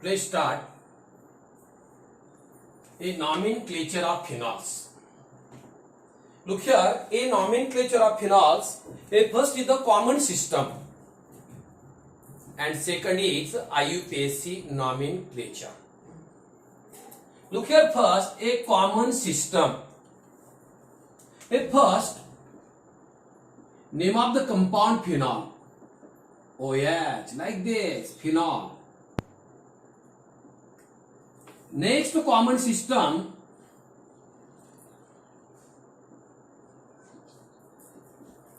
Let's start a nomenclature of phenols. Look here, a nomenclature of phenols. First is the common system, and second is IUPAC nomenclature. Look here, first a common system. First, name of the compound phenol. OH, like this, phenol. Next common system,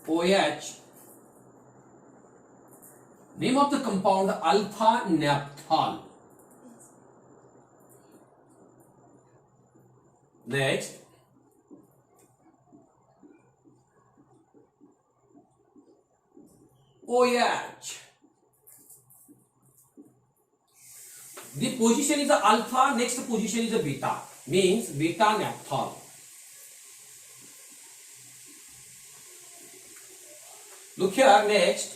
OH. Name of the compound alpha naphthol. Next, OH. The position is a alpha, next position is a beta, means beta naphthol. Look here, next,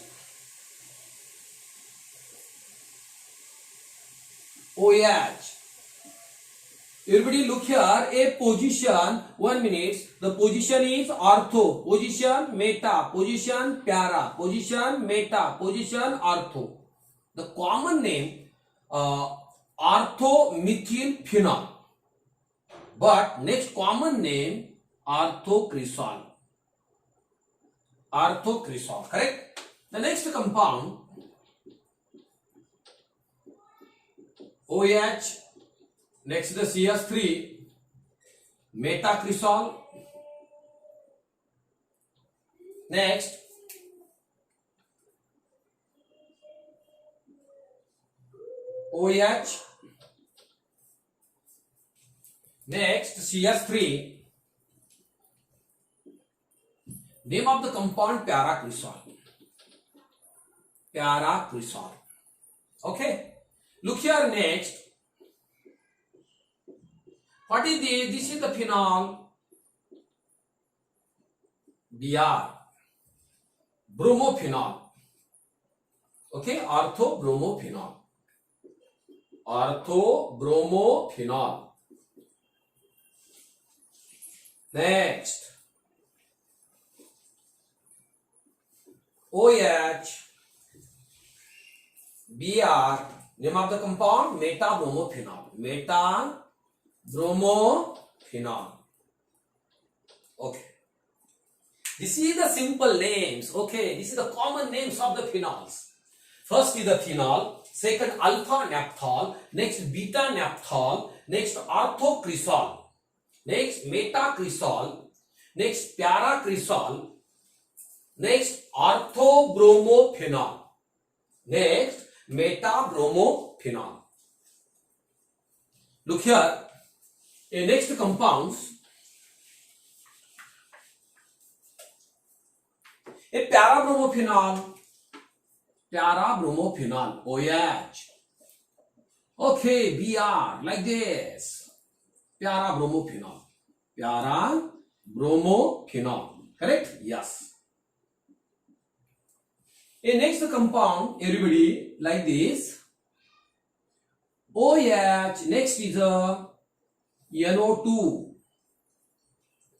OH. Everybody look here, a position, 1 minute, the position is ortho, position meta, position para, position meta, position ortho. The common name, orthomethyl phenol, but next common name orthocresol. Orthocresol, correct? The next compound OH, next the CS3 metacresol. Next OH, next CS3, name of the compound paracresol. Paracresol. Okay. Look here, next. What is this? This is the phenol. Br. Bromophenol. Okay. Orthobromophenol. Orthobromophenol. Next, OH, Br, name of the compound metabromophenol. Metabromophenol. Okay. This is the simple names. Okay. This is the common names of the phenols. First is the phenol, second alpha naphthol, next beta naphthol, next orthocresol, next metacresol, next paracresol, next orthobromophenol, next metabromophenol. Look here, a next compounds, a parabromophenol. Parabromophenol, OH. Okay, Br, like this. Parabromophenol. Parabromophenol. Correct? Yes. A next compound, everybody, like this. OH, next is a NO2.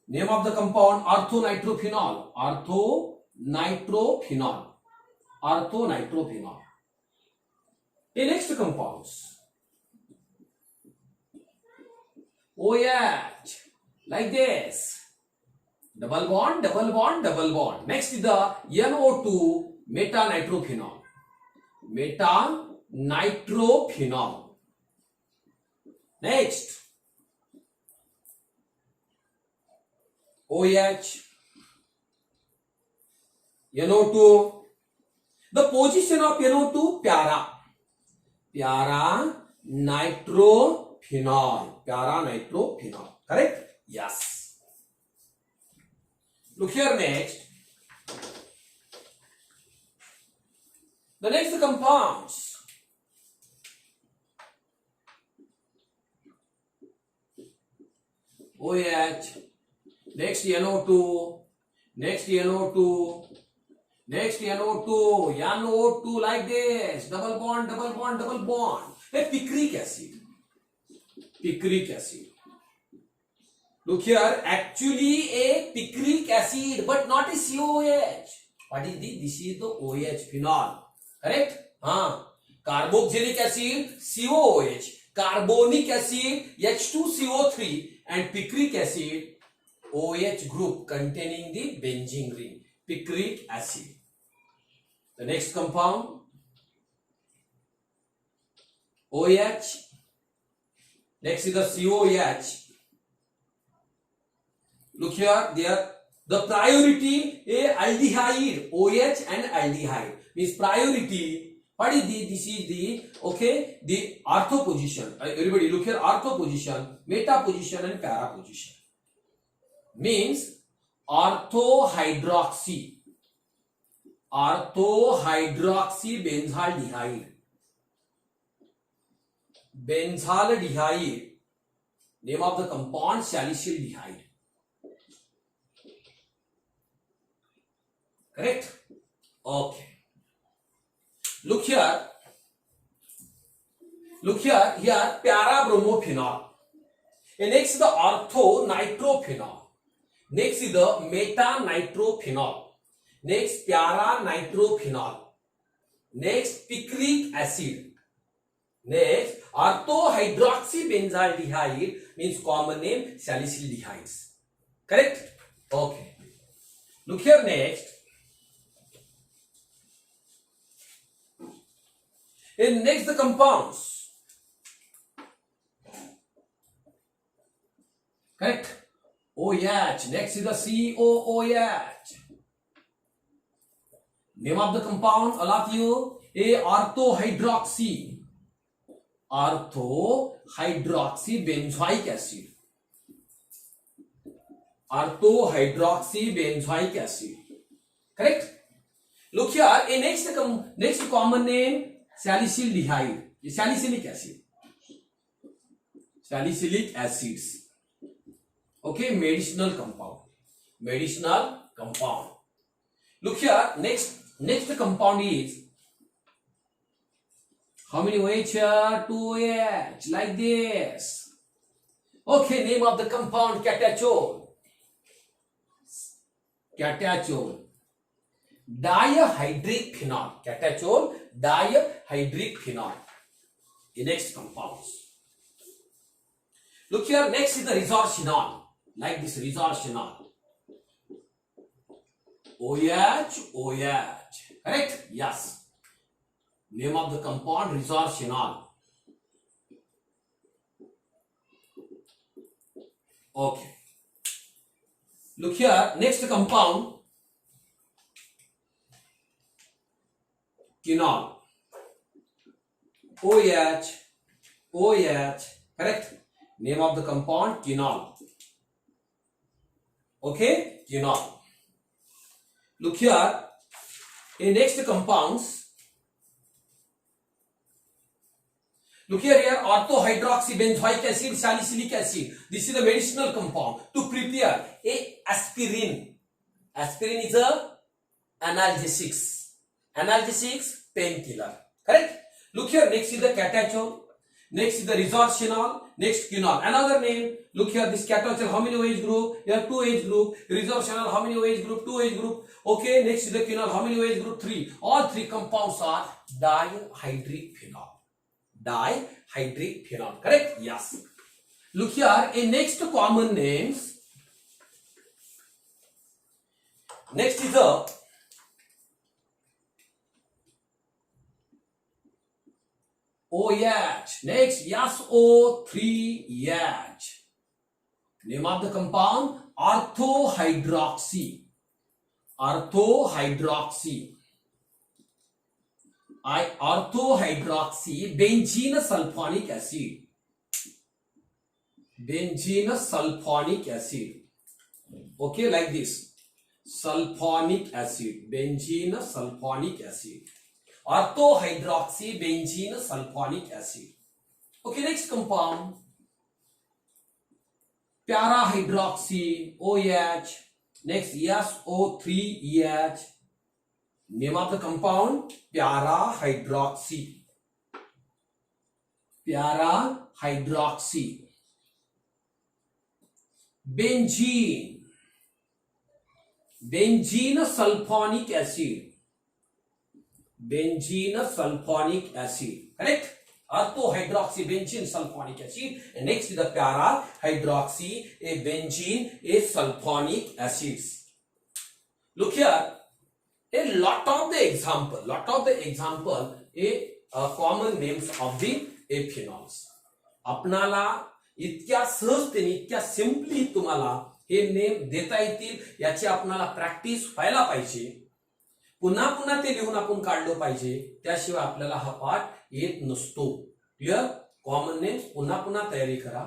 Name of the compound orthonitrophenol. Orthonitrophenol. Orthonitrophenol. A next compounds. OH, like this. Double bond, double bond, double bond. Next is the NO2 metanitrophenol. Metanitrophenol. Next, OH, NO2. The position of NO2, para. Para-nitrophenol. Para-nitrophenol. Correct? Yes. Look here, next. The next compounds. OH. Next NO2. Next NO2. Next NO2, NO2 like this, double bond, double bond, double bond. Like picric acid. Picric acid. Look here, actually a picric acid, but not a COOH. What is this? This is the OH, phenol. Correct? Carboxylic acid, COOH. Carbonic acid, H2CO3. And picric acid, OH group containing the benzene ring. Picric acid. The next compound, OH. Next is the COOH. Look here, there the priority a aldehyde, OH and aldehyde means priority. What is this? This is the the ortho position. Everybody look here, ortho position, meta position and para position. Means orthohydroxy benzaldehyde. Benzaldehyde. Name of the compound salicyldehyde. Correct? Okay. Look here, para-bromophenol. And next is the ortho-nitrophenol. Next is the meta-nitrophenol. Next, para-nitrophenol. Next, picric acid. Next, orthohydroxybenzaldehyde means common name salicyldehydes. Correct? Okay. Look here next. And next the compounds. Correct? OH. Next is the COOH. Name of the compound, all of you, a orthohydroxy benzoic acid. Orthohydroxybenzoic acid. Correct? Look here, a next common name, salicyldehyde. Salicylic acid. Salicylic acids. Okay, medicinal compound. Look here, next compound is, how many OH here? 2 OH, like this. Okay, name of the compound, catechol. Dihydric phenol. Catechol, dihydric phenol. The next compounds. Look here, next is the resorcinol. Like this, resorcinol. OH. Correct? Yes. Name of the compound, resorcinol. Okay. Look here, next compound, quinol. OH. Correct? Name of the compound, quinol. Okay? Quinol. Look here, in next compounds, look here, orthohydroxybenzoic acid, salicylic acid. This is a medicinal compound to prepare a aspirin. Aspirin is a analgesics, painkiller. Correct? Look here, next is the catechol, next is the resorcinol, next quinol. Another name, look here, this catechol, how many OH group? You have 2 OH group. Resorcinol, how many OH group? 2 OH group. Okay, next is the quinol, how many OH group? 3. All 3 compounds are dihydric phenol. Correct? Yes. Look here, in next common names, next is the OH. Next, SO3H. Name of the compound, orthohydroxy. Orthohydroxy benzene sulfonic acid. Okay, like this. Sulfonic acid. Benzene sulfonic acid. Orthohydroxy benzene sulfonic acid. Okay, next compound, para-hydroxy, OH. Next, SO3EH. Name of the compound, para-hydroxy. प्यारा hydroxy, benzene, benzene sulphonic acid, benzene sulphonic acid, correct. Ortho hydroxy benzene sulfonic acid, and next is the para hydroxy a benzene a sulfonic acids. Look here, a lot of the example a common names of the phenols. आपणाला इतक्या सहजतेने इतक्या simply तुम्हाला हे name देता येतील याची आपणाला practice व्हायला पाहिजे. पुन्हा पुन्हा ते लिहून आपण काढलं पाहिजे, त्याशिवाय आपल्याला हा पाठ येत नसतो. क्लिअर. कॉमन नेम्स पुन्हा पुन्हा तयारी करा.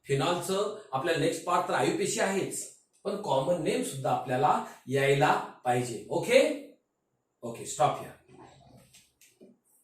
फिनॉलचं आपल्याला नेक्स्ट पार्ट तर आयुपेशी आहेच, पण कॉमन नेम सुद्धा आपल्याला यायला पाहिजे. Okay, stop here.